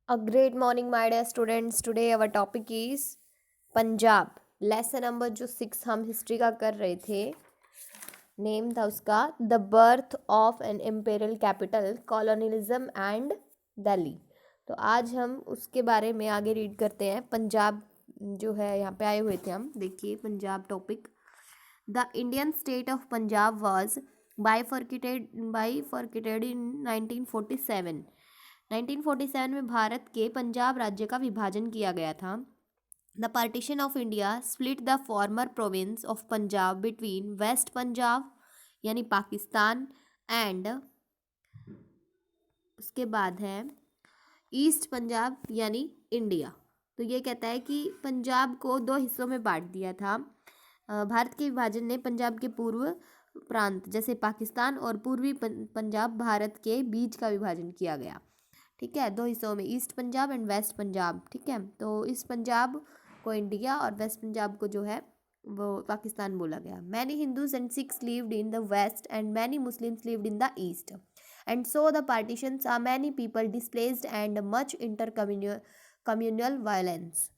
A great morning, my dear students. Today our topic is Punjab. Lesson number जो 6 हम history का कर रहे थे, नेम था उसका the birth of an imperial capital, colonialism and Delhi. तो आज हम उसके बारे में आगे रीड करते हैं. पंजाब जो है यहाँ पे आए हुए थे हम. देखिए Punjab topic. The Indian state of Punjab was bifurcated in 1947. 1947 में भारत के पंजाब राज्य का विभाजन किया गया था. The partition of India split the former province of Punjab between west Punjab यानी पाकिस्तान एंड उसके बाद है ईस्ट पंजाब यानी इंडिया. तो ये कहता है कि पंजाब को दो हिस्सों में बांट दिया था. भारत के विभाजन ने पंजाब के पूर्व प्रांत जैसे पाकिस्तान और पूर्वी पंजाब भारत के बीच का विभाजन किया गया. ठीक है, दो हिस्सों में, east Punjab and west Punjab. ठीक है, तो ईस्ट पंजाब को इंडिया और वेस्ट पंजाब को जो है वो पाकिस्तान बोला गया. Many Hindus and Sikhs lived in the west and many Muslims lived in the east and so the partitions are many people displaced and much inter communal violence.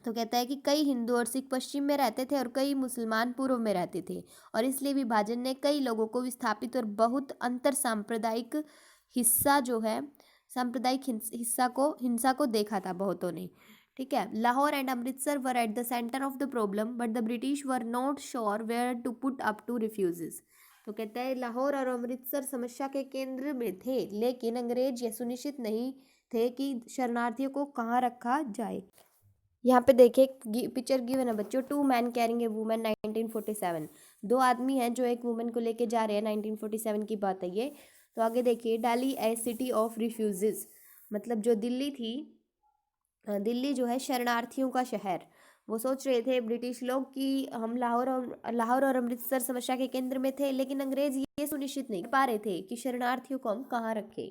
तो कहता है कि कई हिंदू और सिख पश्चिम में रहते थे और कई मुसलमान पूर्व में रहते थे और इसलिए विभाजन ने कई लोगों को विस्थापित और बहुत अंतर सांप्रदायिक हिस्सा जो है सांप्रदायिक हिंसा को देखा था बहुतों ने. ठीक है, Lahore and Amritsar were at the centre of the problem but the British were not sure where to put up to refugees. तो कहता है लाहौर और अमृतसर समस्या के केंद्र में थे लेकिन अंग्रेज यह सुनिश्चित नहीं थे कि शरणार्थियों को कहाँ रखा जाए. यहाँ पे देखिए पिक्चर गिवन है बच्चों. 2 मैन कैरिंग ए वुमेन 1947. 2 आदमी हैं जो एक वुमेन को लेके जा रहे हैं. 1947 की बात है ये. तो आगे देखिए दिल्ली ए सिटी ऑफ रिफ्यूजेस, मतलब जो दिल्ली थी, दिल्ली जो है शरणार्थियों का शहर. वो सोच रहे थे ब्रिटिश लोग कि हम लाहौर और अमृतसर समस्या के केंद्र में थे लेकिन अंग्रेज ये सुनिश्चित नहीं कर पा रहे थे कि शरणार्थियों को हम कहाँ रखें.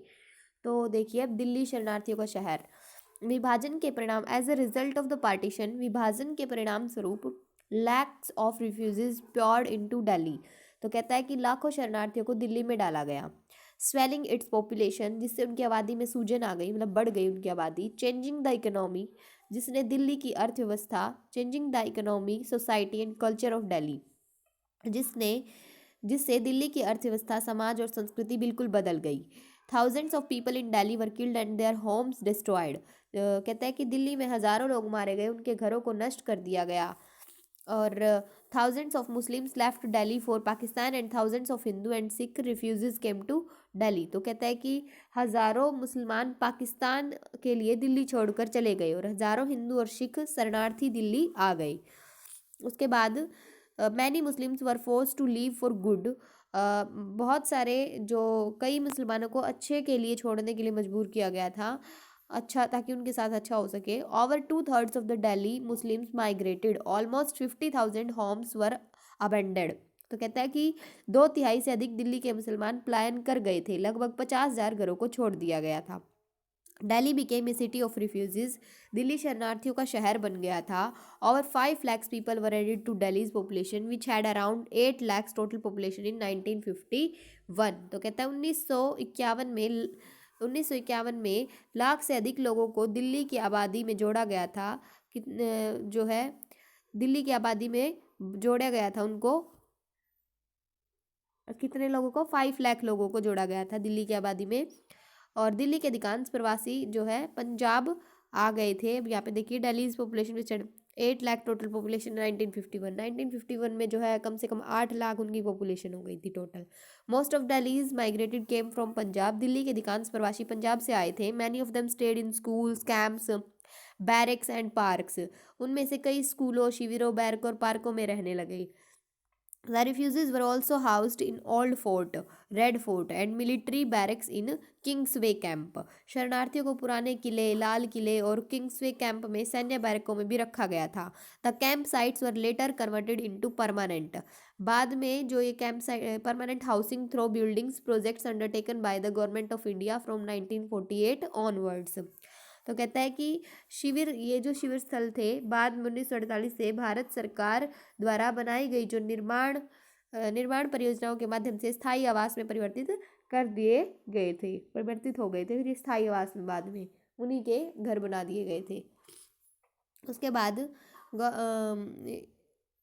तो देखिए अब दिल्ली शरणार्थियों का शहर. विभाजन के परिणाम as a result of the partition, विभाजन के परिणाम स्वरूप lakhs of refugees poured into Delhi. तो कहता है कि लाखों शरणार्थियों को दिल्ली में डाला गया. स्वेलिंग इट्स पॉपुलेशन, जिससे उनकी आबादी में सूजन आ गई, मतलब बढ़ गई उनकी आबादी. चेंजिंग द इकोनॉमी, जिसने दिल्ली की अर्थव्यवस्था, changing the economy society and culture of Delhi, जिससे दिल्ली की अर्थव्यवस्था, समाज और संस्कृति बिल्कुल बदल गई. Thousands of people in Delhi were killed and their Holmes destroyed. कहता है कि दिल्ली में हज़ारों लोग मारे गए, उनके घरों को नष्ट कर दिया गया. और thousands of Muslims left Delhi for Pakistan and thousands of Hindu and Sikh refugees came to Delhi. तो कहता है कि हज़ारों मुसलमान पाकिस्तान के लिए दिल्ली छोड़कर चले गए और हज़ारों हिंदू और सिख शरणार्थी दिल्ली आ गए. उसके बाद many Muslims were force to leave for good. बहुत सारे जो कई मुसलमानों को अच्छे के लिए छोड़ने के लिए मजबूर किया गया था, अच्छा, ताकि उनके साथ अच्छा हो सके. Over 2/3 of the Delhi Muslims migrated, almost 50,000 homes were abandoned. तो कहता है कि 2/3 से अधिक दिल्ली के मुसलमान पलायन कर गए थे, लगभग 50,000 घरों को छोड़ दिया गया था. Delhi became a city of refugees, Delhi शरणार्थियों का शहर बन गया था. Over 5 lakhs people were added to Delhi's population which had around 8 lakhs total population in 1951. तो कहता है 1951 में लाख से अधिक लोगों को दिल्ली की आबादी में जोड़ा गया था. जो है दिल्ली की आबादी में जोड़ा गया था उनको, कितने लोगों को, 5 लाख लोगों को जोड़ा गया था दिल्ली की आबादी में. और दिल्ली के अधिकांश प्रवासी जो है पंजाब आ गए थे. अब यहाँ पे देखिए Delhi population which 8 lakh total population 1951 में जो है कम से कम 8 लाख उनकी पॉपुलेशन हो गई थी total. Most of Delhi's migrated came from Punjab, Delhi के अधिकांश प्रवासी पंजाब से आए थे. Many of them stayed in schools, camps, barracks and parks. उनमें से कई स्कूलों, शिविरों, बैरक और पार्कों में रहने लगे. The refugees were also housed in Old Fort, Red Fort and military barracks in Kingsway Camp. शरणार्थियों को पुराने किले, लाल किले और किंग्सवे कैंप में सैन्य बैरकों में भी रखा गया था. The camp sites were later converted into permanent. बाद में जो ये camp permanent housing through buildings projects undertaken by the government of India from 1948 onwards. तो कहता है कि ये जो शिविर स्थल थे बाद में 1948 से भारत सरकार द्वारा बनाई गई जो निर्माण परियोजनाओं के माध्यम से स्थायी आवास में परिवर्तित हो गए थे. फिर ये स्थायी आवास में बाद में उन्हीं के घर बना दिए गए थे। उसके बाद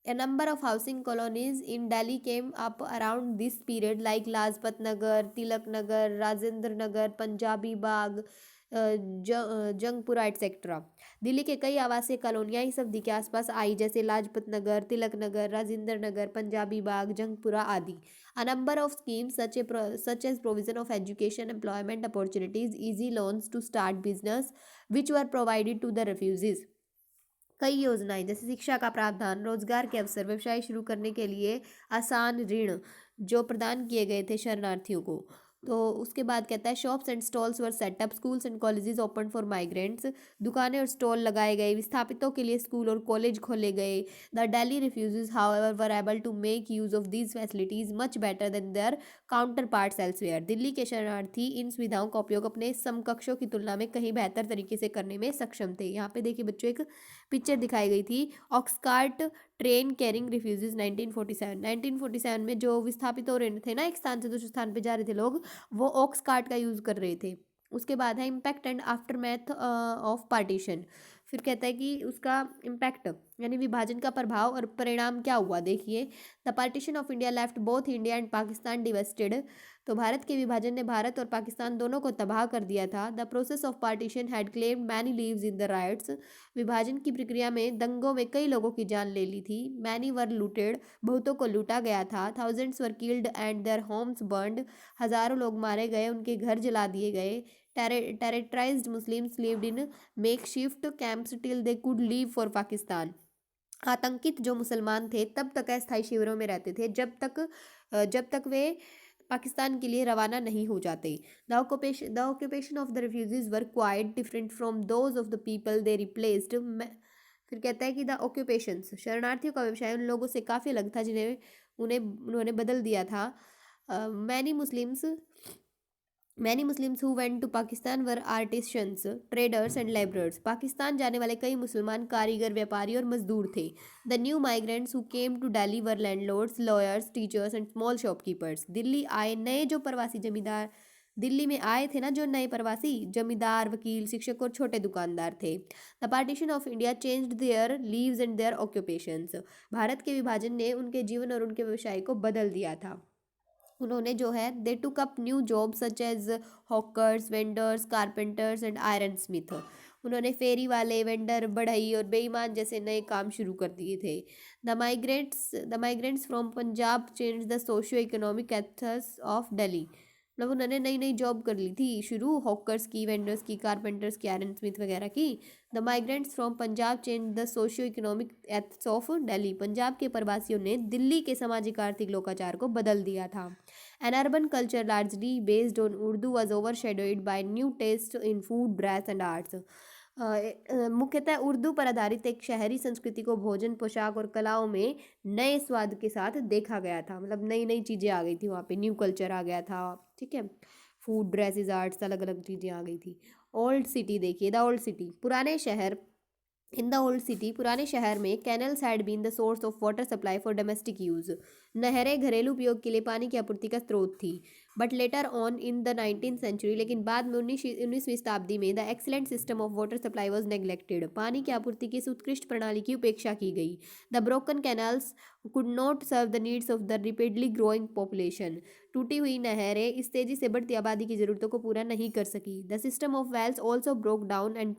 a number of housing colonies in Delhi came up around this period like Lajpat Nagar, Tilak Nagar, Rajendra Nagar, Punjabi Bagh, Jangpura etcetera. Delhi के कई आवासीय कॉलोनियां इस अवधि के आसपास आई, जैसे लाजपत नगर, तिलक नगर, राजेंद्र नगर, पंजाबी बाग, जंगपुरा आदि। A number of schemes such as provision of education, employment opportunities, easy loans to start business, which were provided to the refugees। कई योजनाएं जैसे शिक्षा का प्रावधान, रोजगार के अवसर, व्यवसाय शुरू करने के लिए आसान ऋण जो प्रदान किए गए थे शरणार्थियों को। तो उसके बाद कहता है shops and stalls were set up, schools and colleges open for migrants. दुकानें और स्टॉल लगाए गए, विस्थापितों के लिए स्कूल और कॉलेज खोले गए। The Delhi refugees however were able to make use of these facilities much better than their counterparts elsewhere. Delhi के शरणार्थी इन सुविधाओं का उपयोग अपने समकक्षों की तुलना में कहीं बेहतर तरीके से करने में सक्षम थे। यहाँ पे देखिए बच्चों, एक पिक्चर दिखाई गई थी, ऑक्सकार्ट ट्रेन कैरिंग रिफ्यूजीज 1947 में जो विस्थापित हो रहे थे ना, एक स्थान से दूसरे स्थान पे जा रहे थे लोग, वो ऑक्स कार्ट का यूज़ कर रहे थे। उसके बाद है impact and after math of partition. फिर कहता है कि उसका इम्पैक्ट यानी विभाजन का प्रभाव और परिणाम क्या हुआ। देखिए, the partition of India left both India and Pakistan devastated. तो भारत के विभाजन ने भारत और पाकिस्तान दोनों को तबाह कर दिया था। The process of partition had claimed many leaves in the rights. विभाजन की प्रक्रिया में दंगों में कई लोगों की जान ले ली थी। मैनी वर लूटेड, बहुतों को लूटा गया था। Thousands were killed and their homes burned, हजारों लोग मारे गए, उनके घर जला दिए गए। Terrorized Muslims lived in makeshift camps till they could leave for Pakistan. आतंकित जो मुसलमान थे तब तक अस्थायी शिविरों में रहते थे जब तक वे पाकिस्तान के लिए रवाना नहीं हो जाते। The occupation of the refugees were quite different from those of the people they replaced. फिर कहता है कि द ऑक्यूपेशंस, शरणार्थियों का व्यवसाय उन लोगों से काफ़ी अलग था जिन्हें उन्होंने बदल दिया था। Many Muslims who went to Pakistan were artisans, traders and labourers. Pakistan जाने वाले कई मुसलमान कारीगर, व्यापारी और मजदूर थे। The new migrants who came to Delhi were landlords, lawyers, teachers and small shopkeepers. Delhi में आए थे ना जो नए प्रवासी, जमींदार, वकील, शिक्षक और छोटे दुकानदार थे। The partition of India changed their lives and their occupations. Bharat के विभाजन ने उनके जीवन और उनके व्यवसाय को बदल दिया था। उन्होंने जो है they took up new job such as hawkers, vendors, carpenters and iron smith. उन्होंने फेरी वाले, वेंडर, बढ़ई और बेईमान जैसे नए काम शुरू कर दिए थे। The migrants from Punjab change the socio economic ethos of Delhi. मतलब उन्होंने नई नई जॉब कर ली थी शुरू, हॉकर्स की, वेंडर्स की, कारपेंटर्स की, आयरन स्मिथ वगैरह की। The migrants from Punjab change the socio economic ethos of Delhi. Punjab के प्रवासियों ने दिल्ली के सामाजिक आर्थिक लोकाचार को बदल दिया था। An urban culture largely based on Urdu was overshadowed by new taste in food, dress and arts. मुख्यतः उर्दू पर आधारित एक शहरी संस्कृति को भोजन, पोशाक और कलाओं में नए स्वाद के साथ देखा गया था। मतलब नई नई चीज़ें आ गई थी वहाँ पे, न्यू कल्चर आ गया था। ठीक है, फूड, ड्रेसेस, आर्ट्स, अलग अलग चीज़ें आ गई थी। ओल्ड सिटी देखिए, द ओल्ड सिटी, पुराने शहर। इन द ओल्ड सिटी, पुराने शहर में canals had been the source of water supply for domestic use. नहरें घरेलू उपयोग के लिए पानी की आपूर्ति का स्रोत थी। But later on in the 19th century, लेकिन बाद में 19वीं शताब्दी में, the excellent system of water supply was neglected. पानी की आपूर्ति की इस उत्कृष्ट प्रणाली की उपेक्षा की गई। The broken canals could not serve the needs of the rapidly growing population. टूटी हुई नहरें इस तेजी से बढ़ती आबादी की जरूरतों को पूरा नहीं कर सकी। The system of wells also broke down and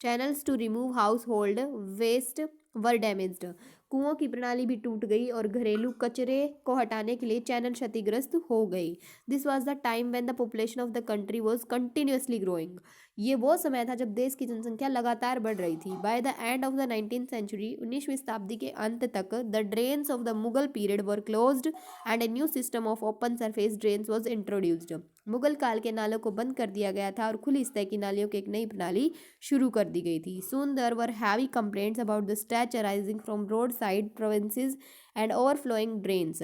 channels to remove household waste were damaged. कुओं की प्रणाली भी टूट गई और घरेलू कचरे को हटाने के लिए चैनल क्षतिग्रस्त हो गई। This was the time when the population of the country was continuously growing. ये वो समय था जब देश की जनसंख्या लगातार बढ़ रही थी। By the end of the 19th century, 19वीं शताब्दी के अंत तक, the drains of the Mughal period were closed and a new system of open surface drains was introduced. Mughal काल के नालों को बंद कर दिया गया था और खुली सतह की नालियों की एक नई प्रणाली शुरू कर दी गई थी। Soon there were heavy complaints about the stretch arising from road side provinces and overflowing drains.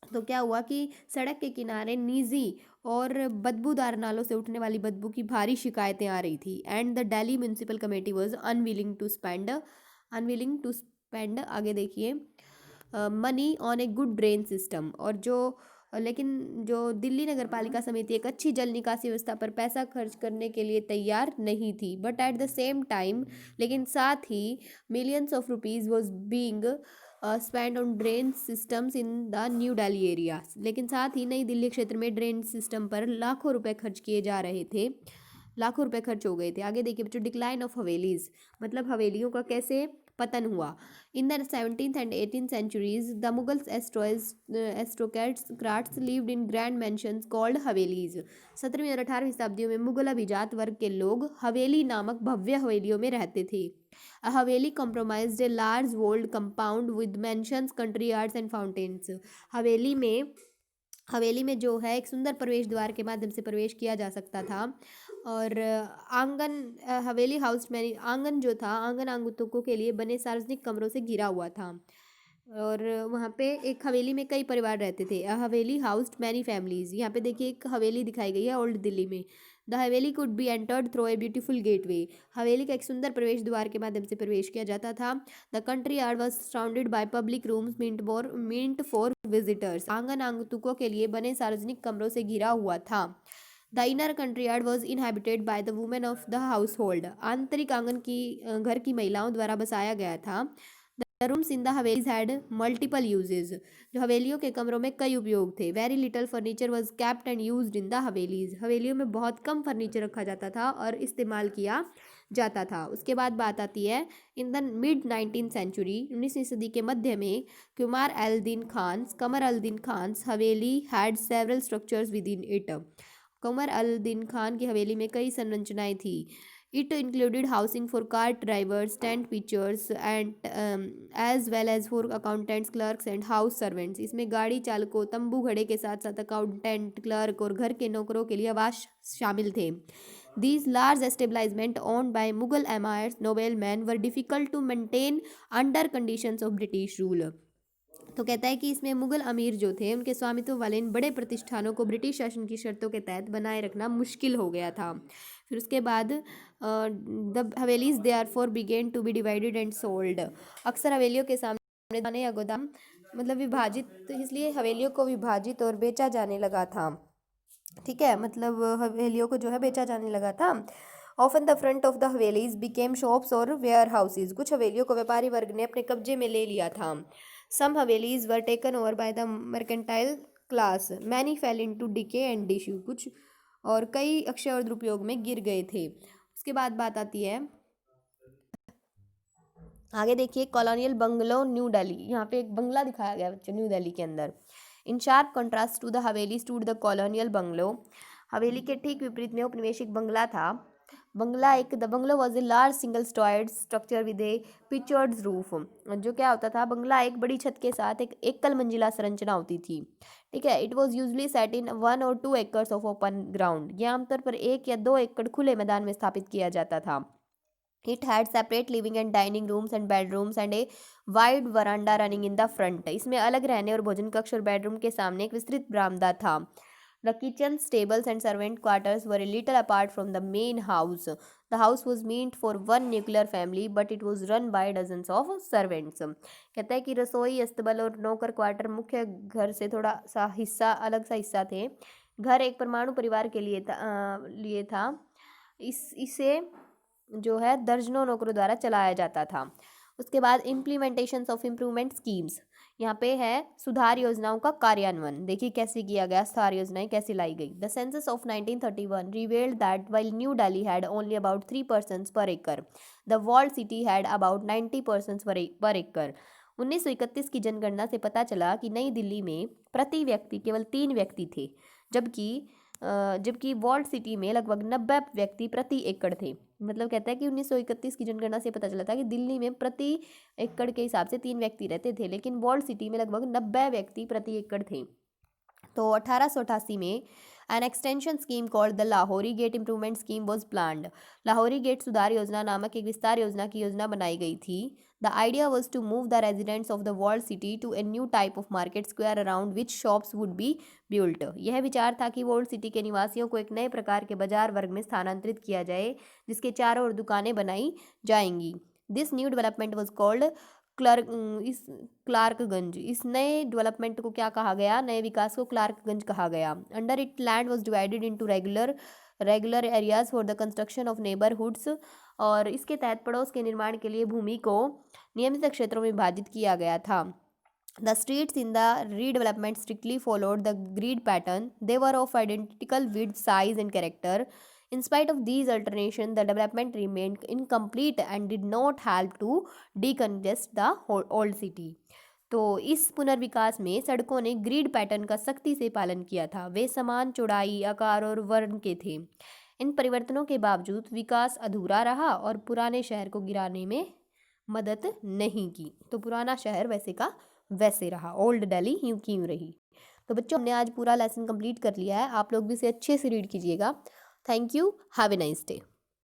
तो क्या हुआ कि सड़क के किनारे निजी और बदबूदार नालों से उठने वाली बदबू की भारी शिकायतें आ रही थी। And the Delhi municipal committee was unwilling to spend, आगे देखिए, money on a good drain system. और जो लेकिन जो दिल्ली नगर पालिका समिति एक अच्छी जल निकासी व्यवस्था पर पैसा खर्च करने के लिए तैयार नहीं थी। But at the same time, लेकिन साथ ही millions of rupees was being spend on drain systems in the new Delhi area. लेकिन साथ ही नई दिल्ली क्षेत्र में ड्रेन सिस्टम पर लाखों रुपए खर्च किए जा रहे थे, लाखों रुपए खर्च हो गए थे। आगे देखिए बच्चों, डिक्लाइन ऑफ हवेलीज, मतलब हवेलियों का कैसे पतन हुआ। In the 17th and 18th centuries, the Mughal aristocrats lived in grand mansions called havelis. 17वीं और 18वीं शताब्दियों में मुगल अभिजात वर्ग के लोग हवेली नामक भव्य हवेलियों में रहते थे। A Haveli comprised a large walled compound with mansions, country yards and fountains। हवेली में जो है एक सुंदर प्रवेश द्वार के माध्यम से प्रवेश किया जा सकता था। और आंगन, हवेली हाउस में आंगन जो था, आंगन आगंतुकों के लिए बने सार्वजनिक कमरों से घिरा हुआ था। और वहाँ पे एक हवेली में कई परिवार रहते थे। हवेली हाउस्ड मैनी फैमिलीज। यहाँ पे देखिए एक हवेली दिखाई गई है ओल्ड दिल्ली में। The Haveli could be entered through a beautiful gateway. हवेली का एक सुंदर प्रवेश द्वार के माध्यम से प्रवेश किया जाता था। The courtyard was surrounded by public rooms meant for visitors. आंगन आगंतुकों के लिए बने सार्वजनिक कमरों से घिरा हुआ था। The inner country yard was inhabited by the women of the house hold. आंतरिक आंगन की घर की महिलाओं द्वारा बसाया गया था। The rooms in the havelis had multiple uses. जो हवेलियों के कमरों में कई उपयोग थे। Very little furniture was kept and used in the havelis. हवेलियों में बहुत कम फर्नीचर रखा जाता था और इस्तेमाल किया जाता था। उसके बाद बात आती है in the mid 19th century, 19वीं सदी के मध्य में कमर al Din Khan's haveli had several structures within it. Qamar al Din Khan की हवेली में कई संरचनाएं थी। It included housing for cart drivers, tent pitchers and as well as for accountants, clerks and house servants. इसमें गाड़ी चालकों, तंबू घड़े के साथ साथ अकाउंटेंट, क्लर्क और घर के नौकरों के लिए आवास शामिल थे। These large establishments owned by Mughal emirs, noblemen were difficult to maintain under conditions of British rule। तो कहता है कि इसमें मुगल अमीर जो थे उनके स्वामित्व वाले इन बड़े प्रतिष्ठानों को ब्रिटिश शासन की शर्तों के तहत बनाए रखना मुश्किल हो गया था। फिर उसके बाद the havelis they are for began to be divided and sold. अक्सर हवेलियों के सामने खाने या गोदाम मतलब विभाजित, तो इसलिए हवेलियों को विभाजित और बेचा जाने लगा था। ठीक है, मतलब हवेलियों को जो है बेचा जाने लगा था। Often the front of the havelis became shops और वेयर हाउसेज। कुछ हवेलियों को व्यापारी वर्ग ने अपने कब्जे में ले लिया था। Some havelis were taken over by the mercantile class, many fell into decay and disuse. कुछ और कई अक्षय और दुरुपयोग में गिर गए थे। उसके बाद बात आती है आगे देखिए कॉलोनियल बंगलो न्यू दिल्ली। यहाँ पे एक बंगला दिखाया गया बच्चों न्यू दिल्ली के अंदर। In sharp contrast to the haveli stood the colonial bungalow. Haveli के ठीक विपरीत में औपनिवेशिक बंगला था। The bungalow was a large single storied structure with a pitched roof. जो क्या होता था, बंगला एक बड़ी छत के साथ एक एकल मंजिला संरचना होती थी। ठीक है, it was usually set in 1 or 2 acres of open ground. यह आमतौर पर 1 या 2 एकड़ खुले मैदान में स्थापित किया जाता था। It had separate living and dining rooms and bedrooms and a wide veranda running in the front। इसमें अलग रहने और भोजन कक्ष और बेडरूम के सामने एक विस्तृत बरामदा था। The kitchen, stables and servant quarters were a little apart from the main house। The house was meant for one nuclear family but it was run by dozens of servants। कहता है कि रसोई, अस्तबल और नौकर क्वार्टर मुख्य घर से थोड़ा सा हिस्सा अलग सा हिस्सा थे। घर एक परमाणु परिवार के लिए था। इसे जो है दर्जनों नौकरों द्वारा चलाया जाता था। उसके बाद इम्प्लीमेंटेशन ऑफ इम्प्रूवमेंट स्कीम्स। यहाँ पे है सुधार योजनाओं का कार्यान्वयन। देखिए कैसे किया गया, सुधार योजनाएं कैसे लाई गई। The census of 1931 revealed that while New Delhi had only about 3 persons per acre, the walled city had about 90 persons per एकड़। 1931 की जनगणना से पता चला कि नई दिल्ली में प्रति व्यक्ति केवल 3 व्यक्ति थे, जबकि वॉल्ड सिटी में लगभग 90 व्यक्ति प्रति एकड़ थे। मतलब कहता है कि 1931 की जनगणना से पता चला था कि दिल्ली में प्रति एकड़ के हिसाब से 3 व्यक्ति रहते थे, लेकिन वॉल्ड सिटी में लगभग 90 व्यक्ति प्रति एकड़ थे। तो 1888 में an extension scheme called the Lahori Gate improvement scheme was planned. Lahori Gate सुधार योजना नामक एक विस्तार योजना की योजना बनाई गई थी। The idea was to move the residents of the walled city to a new type of market square around which shops would be built. यह विचार था कि वॉल्ड सिटी के निवासियों को एक नए प्रकार के बाजार वर्ग में स्थानांतरित किया जाए जिसके चारों ओर दुकानें बनाई जाएंगी। This new development was called Clarkganj, इस नए डेवलपमेंट को क्या कहा गया, नए विकास को क्लार्कगंज कहा गया। Under it land was divided into regular areas for the construction of neighbourhoods, और इसके तहत पड़ोस के निर्माण के लिए भूमि को नियमित क्षेत्रों में विभाजित किया गया था। The streets in the redevelopment strictly followed the grid pattern. They were of identical width, size, and character. In spite of these alterations, the development remained incomplete and did not help to decongest the old city. तो इस पुनर्विकास में सड़कों ने grid pattern का सख्ती से पालन किया था। वे समान चौड़ाई, आकार और वर्ण के थे। इन परिवर्तनों के बावजूद विकास अधूरा रहा और पुराने शहर को गिराने में मदद नहीं की। तो पुराना शहर वैसे का वैसे रहा, ओल्ड दिल्ली यूं की यूं रही। तो बच्चों, हमने आज पूरा लेसन कंप्लीट कर लिया है। आप लोग भी इसे अच्छे से रीड कीजिएगा। Thank you, have a nice day.